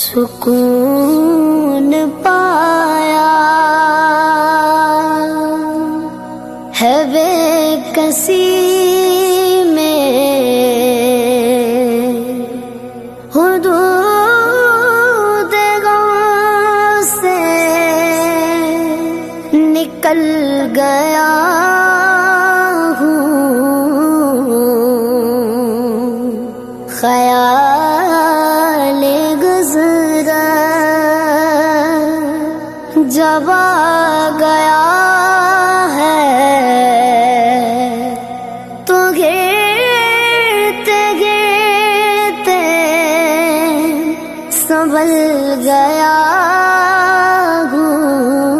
سکون پایا ہے بے کسی میں حدود غم سے نکل گیا ہوں خیال گزرا جب آ گیا ہے تو گرتے گرتے سنبھل گیا ہوں